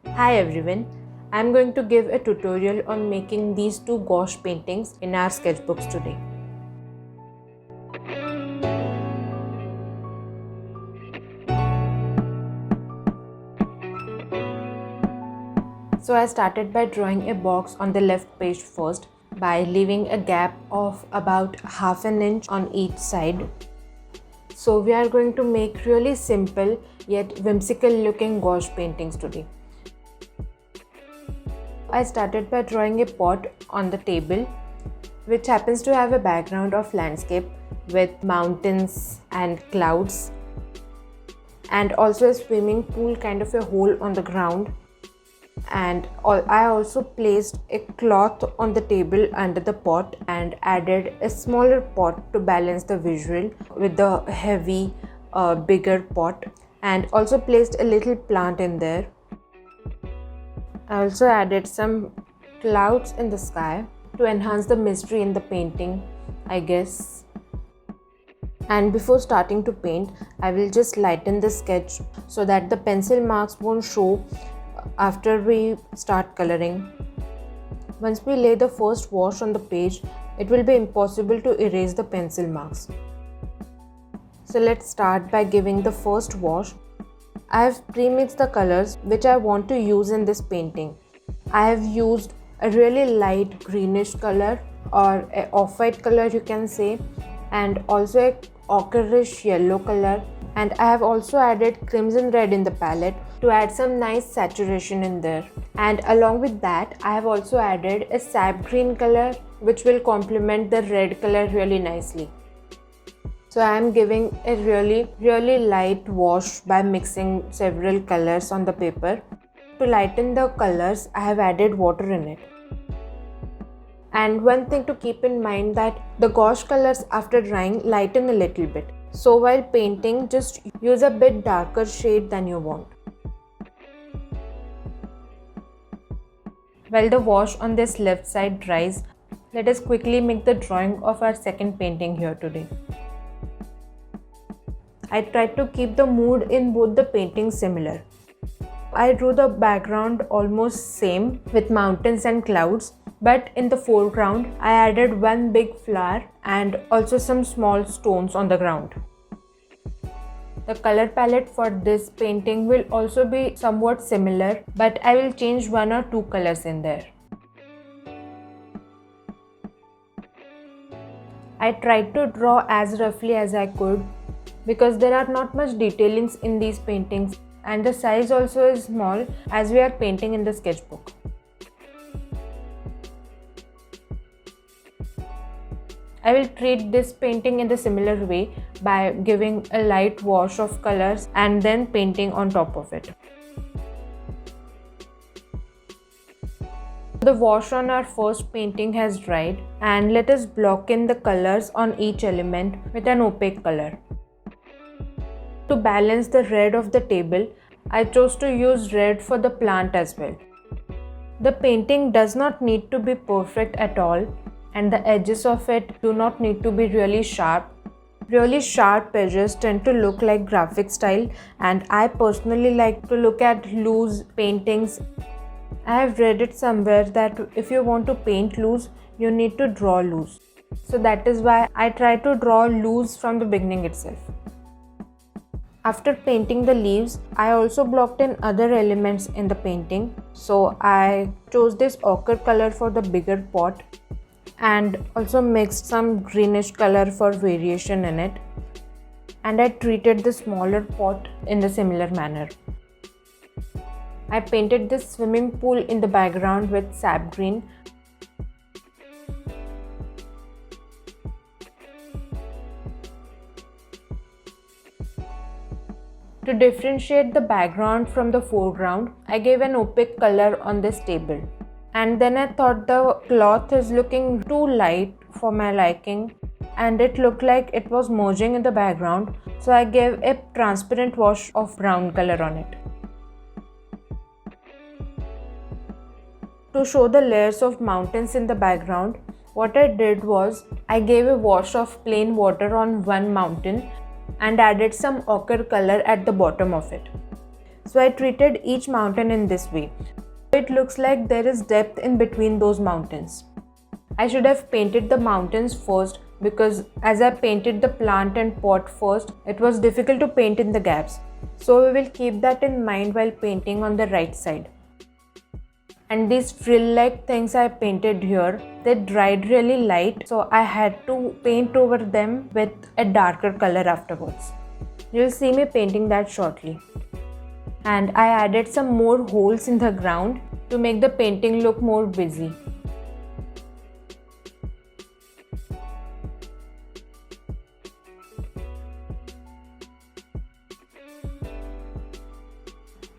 Hi everyone, I am going to give a tutorial on making these two gouache paintings in our sketchbooks today. So I started by drawing a box on the left page first by leaving a gap of about half an inch on each side. So we are going to make really simple yet whimsical looking gouache paintings today. I started by drawing a pot on the table which happens to have a background of landscape with mountains and clouds and also a swimming pool, kind of a hole on the ground. And I also placed a cloth on the table under the pot and added a smaller pot to balance the visual with the heavy bigger pot, and also placed a little plant in there. I also added some clouds in the sky to enhance the mystery in the painting, I guess. And before starting to paint, I will just lighten the sketch so that the pencil marks won't show after we start coloring. Once we lay the first wash on the page, it will be impossible to erase the pencil marks. So let's start by giving the first wash. I have pre-mixed the colors which I want to use in this painting. I have used a really light greenish color, or a off-white color you can say, and also a ochreish yellow color, and I have also added crimson red in the palette to add some nice saturation in there. And along with that, I have also added a sap green color which will complement the red color really nicely. So I am giving a really light wash by mixing several colors on the paper. To lighten the colors, I have added water in it. And one thing to keep in mind that the gouache colors after drying lighten a little bit. So while painting, just use a bit darker shade than you want. While the wash on this left side dries, let us quickly make the drawing of our second painting here today. I tried to keep the mood in both the paintings similar. I drew the background almost same with mountains and clouds, but in the foreground I added one big flower and also some small stones on the ground. The color palette for this painting will also be somewhat similar, but I will change one or two colors in there. I tried to draw as roughly as I could because there are not much detailings in these paintings, and the size also is small as we are painting in the sketchbook. I will treat this painting in the similar way by giving a light wash of colors and then painting on top of it. The wash on our first painting has dried, and let us block in the colors on each element with an opaque color. To balance the red of the table, I chose to use red for the plant as well. The painting does not need to be perfect at all, and the edges of it do not need to be really sharp. Really sharp edges tend to look like graphic style, and I personally like to look at loose paintings. I have read it somewhere that if you want to paint loose, you need to draw loose. So that is why I try to draw loose from the beginning itself. After painting the leaves, I also blocked in other elements in the painting. So I chose this ochre color for the bigger pot and also mixed some greenish color for variation in it. And I treated the smaller pot in the similar manner. I painted this swimming pool in the background with sap green. To differentiate the background from the foreground, I gave an opaque color on this table. And then I thought the cloth is looking too light for my liking, and it looked like it was merging in the background, so I gave a transparent wash of brown color on it. To show the layers of mountains in the background, what I did was I gave a wash of plain water on one mountain and added some ochre color at the bottom of it. So I treated each mountain in this way. It looks like there is depth in between those mountains. I should have painted the mountains first because as I painted the plant and pot first, it was difficult to paint in the gaps. So we will keep that in mind while painting on the right side. And these frill-like things I painted here, they dried really light, so I had to paint over them with a darker color afterwards. You'll see me painting that shortly. And I added some more holes in the ground to make the painting look more busy.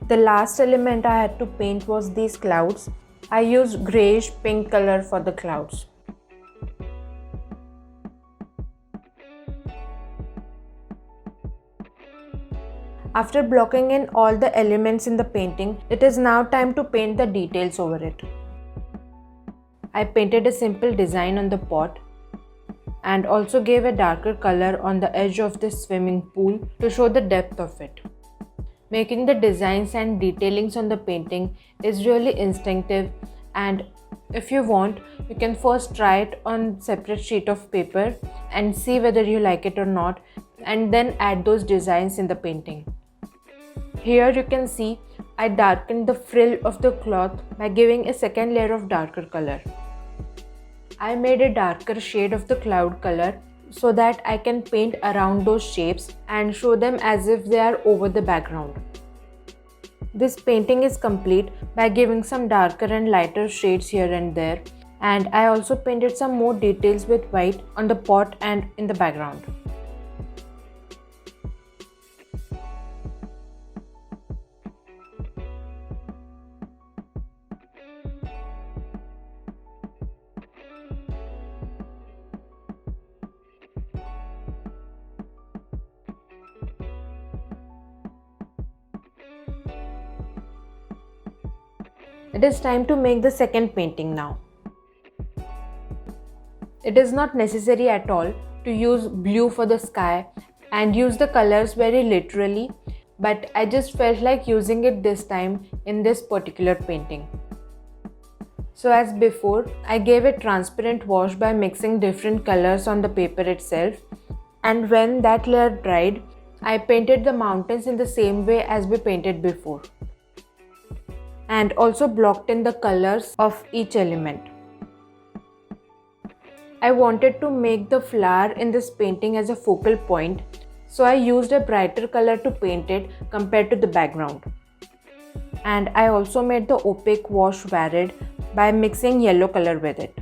The last element I had to paint was these clouds. I used greyish pink color for the clouds. After blocking in all the elements in the painting, it is now time to paint the details over it. I painted a simple design on the pot and also gave a darker color on the edge of the swimming pool to show the depth of it. Making the designs and detailings on the painting is really instinctive, and if you want, you can first try it on separate sheet of paper and see whether you like it or not, and then add those designs in the painting. Here you can see I darkened the frill of the cloth by giving a second layer of darker color. I made a darker shade of the cloud color so that I can paint around those shapes and show them as if they are over the background. This painting is complete by giving some darker and lighter shades here and there, and I also painted some more details with white on the pot and in the background. It is time to make the second painting now. It is not necessary at all to use blue for the sky and use the colors very literally, but I just felt like using it this time in this particular painting. So as before, I gave a transparent wash by mixing different colors on the paper itself, and when that layer dried, I painted the mountains in the same way as we painted before, and also blocked in the colors of each element. I wanted to make the flower in this painting as a focal point, so I used a brighter color to paint it compared to the background. And I also made the opaque wash varied by mixing yellow color with it.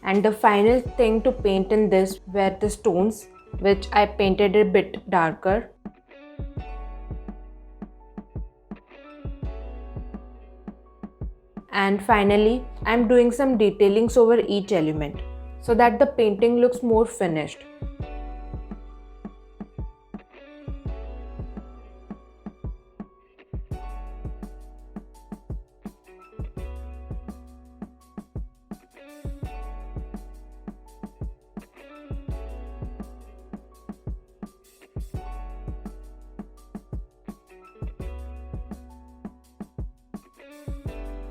And the final thing to paint in this were the stones, which I painted a bit darker. And finally, I am doing some detailings over each element so that the painting looks more finished.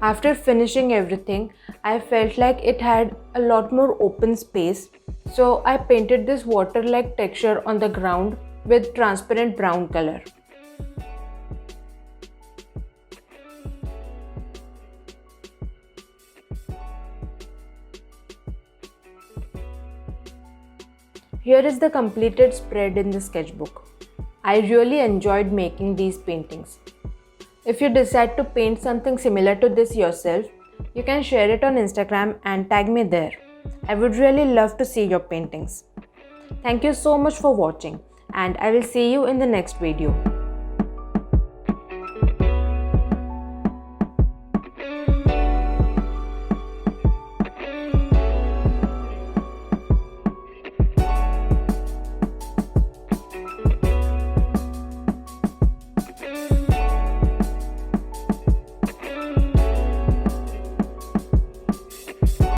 After finishing everything, I felt like it had a lot more open space, so I painted this water-like texture on the ground with transparent brown color. Here is the completed spread in the sketchbook. I really enjoyed making these paintings. If you decide to paint something similar to this yourself, you can share it on Instagram and tag me there. I would really love to see your paintings. Thank you so much for watching, and I will see you in the next video.